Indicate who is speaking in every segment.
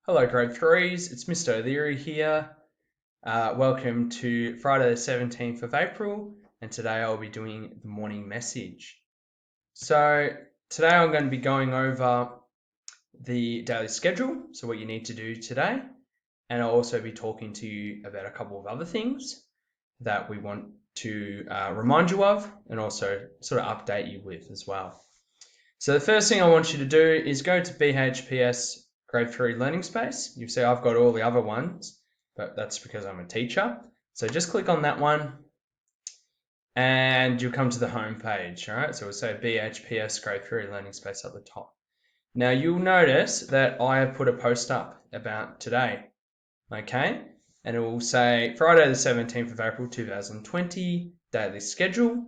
Speaker 1: Hello grade 3s, it's Mr. O'Leary here. Welcome to Friday the 17th of April, and today I'll be doing the morning message. So today I'm going to be going over the daily schedule, so what you need to do today, and I'll also be talking to you about a couple of other things that we want to remind you of and also sort of update you with as well. So the first thing I want you to do is go to BHPS Grade 3 Learning Space. You'll see I've got all the other ones, but that's because I'm a teacher. So just click on that one and you'll come to the home page. All right, so we'll say BHPS Grade 3 Learning Space at the top. Now you'll notice that I have put a post up about today, okay? And it will say Friday the 17th of April 2020, daily schedule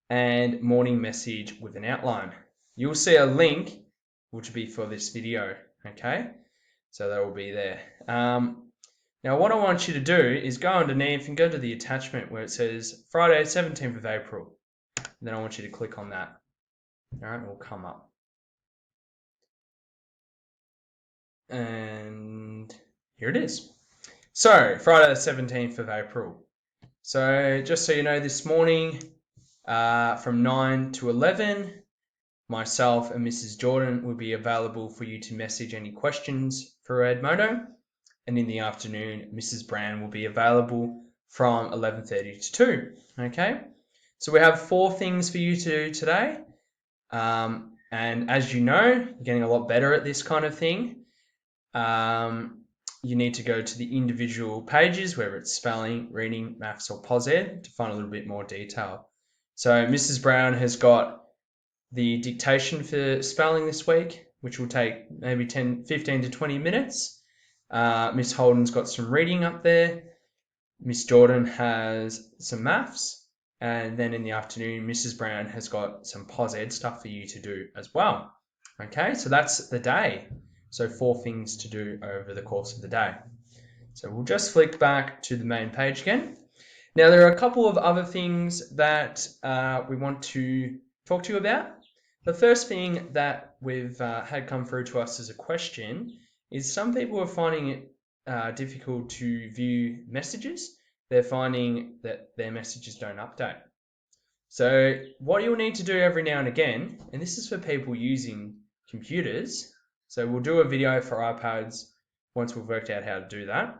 Speaker 1: and morning message with an outline. You'll see a link which will be for this video, okay? So that will be there. Now what I want you to do is go underneath and go to the attachment where it says Friday 17th of April. And then I want you to click on that. All right, it will come up. And here it is. So Friday the 17th of April. So just so you know, this morning from 9 to 11, myself and Mrs. Jordan will be available for you to message any questions through Edmodo. And in the afternoon, Mrs. Brown will be available from 11:30 to 2. Okay, so we have 4 things for you to do today. And as you know, you're getting a lot better at this kind of thing. You need to go to the individual pages, whether it's spelling, reading, maths, or POSED, to find a little bit more detail. So Mrs. Brown has got the dictation for spelling this week, which will take maybe 15 to 20 minutes. Miss Holden's got some reading up there. Miss Jordan has some maths. And then in the afternoon, Mrs. Brown has got some POSED stuff for you to do as well. Okay, so that's the day. So 4 things to do over the course of the day. So we'll just flick back to the main page again. Now there are a couple of other things that we want to talk to you about. The first thing that we've had come through to us as a question is some people are finding it difficult to view messages. They're finding that their messages don't update. So what you'll need to do every now and again, and this is for people using computers, so we'll do a video for iPads once we've worked out how to do that.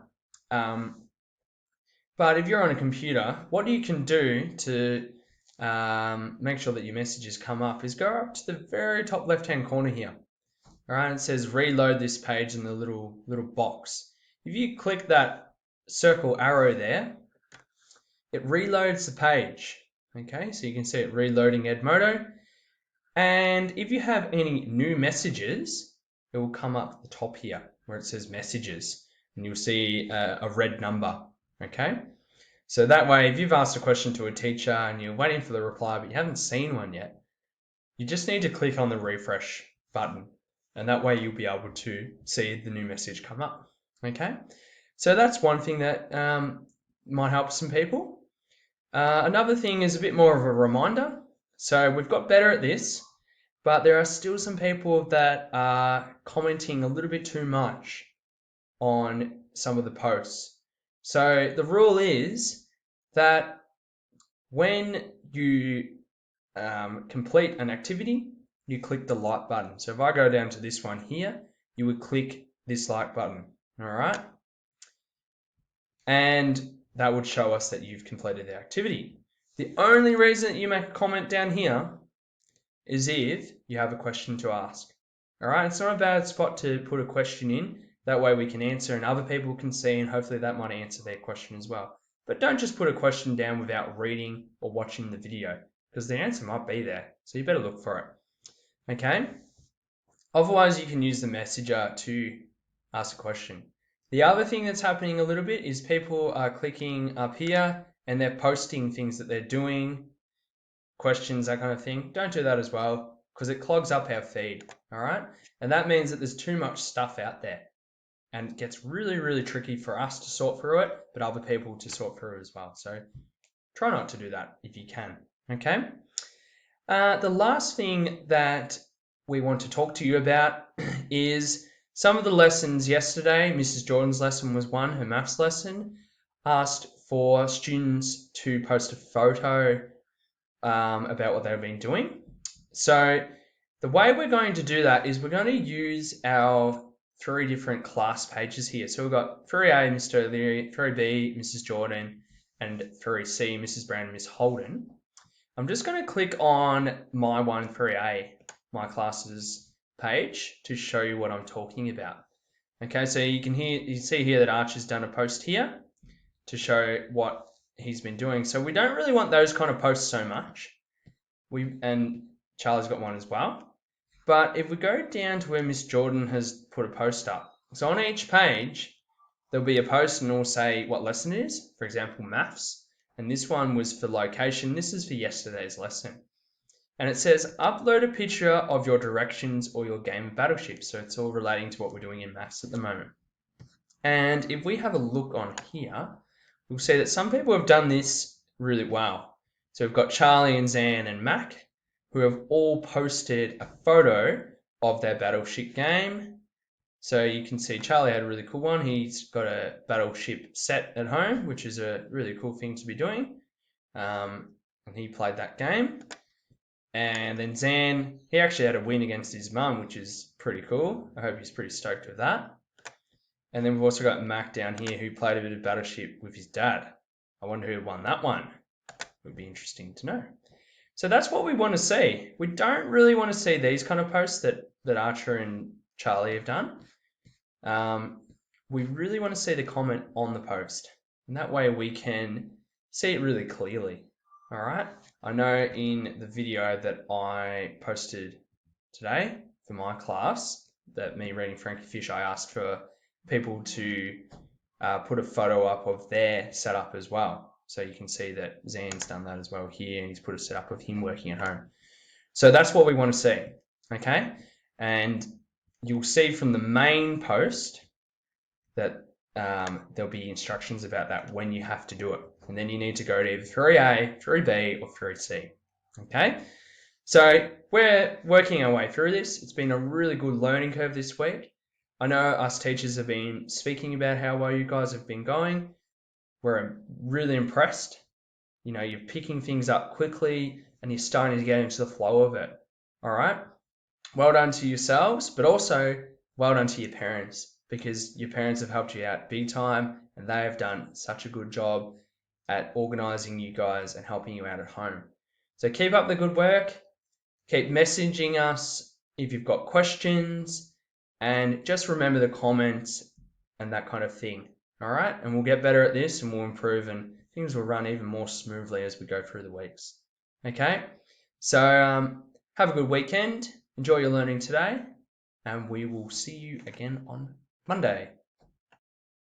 Speaker 1: But if you're on a computer, what you can do to make sure that your messages come up is go up to the very top left-hand corner here. All right, it says reload this page in the little box. If you click that circle arrow there, it reloads the page. Okay, so you can see it reloading Edmodo. And if you have any new messages, it will come up at the top here where it says messages, and you'll see a red number. Okay, so that way, if you've asked a question to a teacher and you're waiting for the reply, but you haven't seen one yet, you just need to click on the refresh button, and that way you'll be able to see the new message come up. Okay, so that's one thing that might help some people. Another thing is a bit more of a reminder. So we've got better at this, but there are still some people that are commenting a little bit too much on some of the posts. So the rule is that when you complete an activity, you click the like button. So if I go down to this one here, you would click this like button, all right? And that would show us that you've completed the activity. The only reason that you make a comment down here is if you have a question to ask, all right? It's not a bad spot to put a question in. That way we can answer and other people can see, and hopefully that might answer their question as well. But don't just put a question down without reading or watching the video, because the answer might be there. So you better look for it. Okay? Otherwise, you can use the messenger to ask a question. The other thing that's happening a little bit is people are clicking up here and they're posting things that they're doing, questions, that kind of thing. Don't do that as well, because it clogs up our feed. All right? And that means that there's too much stuff out there. And it gets really, really tricky for us to sort through it, but other people to sort through as well. So try not to do that if you can, okay? The last thing that we want to talk to you about is Some of the lessons yesterday, Mrs. Jordan's lesson was one, her maths lesson, asked for students to post a photo about what they've been doing. So the way we're going to do that is we're going to use our 3 different class pages here. So we've got 3A, Mr. O'Leary, 3B, Mrs. Jordan, and 3C, Mrs. Brown and Miss Holden. I'm just going to click on my 3A, my classes page, to show you what I'm talking about. Okay, so you see here that Archer's done a post here to show what he's been doing. So we don't really want those kind of posts so much. And Charlie's got one as well. But if we go down to where Miss Jordan has put a post up, so on each page, there'll be a post and it'll say what lesson it is, for example, maths. And this one was for location. This is for yesterday's lesson. And it says, upload a picture of your directions or your game of Battleship. So it's all relating to what we're doing in maths at the moment. And if we have a look on here, we'll see that some people have done this really well. So we've got Charlie and Zan and Mac, who have all posted a photo of their Battleship game. So you can see Charlie had a really cool one. He's got a Battleship set at home, which is a really cool thing to be doing. And he played that game. And then Zan, he actually had a win against his mum, which is pretty cool. I hope he's pretty stoked with that. And then we've also got Mac down here, who played a bit of Battleship with his dad. I wonder who won that one. It would be interesting to know. So that's what we want to see. We don't really want to see these kind of posts that Archer and Charlie have done. We really want to see the comment on the post. And that way we can see it really clearly. All right. I know in the video that I posted today for my class, that me reading Frankie Fish, I asked for people to put a photo up of their setup as well. So you can see that Zan's done that as well here, and he's put a setup of him working at home. So that's what we want to see, okay? And you'll see from the main post that there'll be instructions about that when you have to do it. And then you need to go to either 3A, 3B, or 3C, okay? So we're working our way through this. It's been a really good learning curve this week. I know us teachers have been speaking about how well you guys have been going. We're really impressed. You know, you're picking things up quickly and you're starting to get into the flow of it. All right. Well done to yourselves, but also well done to your parents, because your parents have helped you out big time and they have done such a good job at organizing you guys and helping you out at home. So keep up the good work. Keep messaging us if you've got questions, and just remember the comments and that kind of thing. All right. And we'll get better at this and we'll improve, and things will run even more smoothly as we go through the weeks. Okay. So have a good weekend. Enjoy your learning today, and we will see you again on Monday.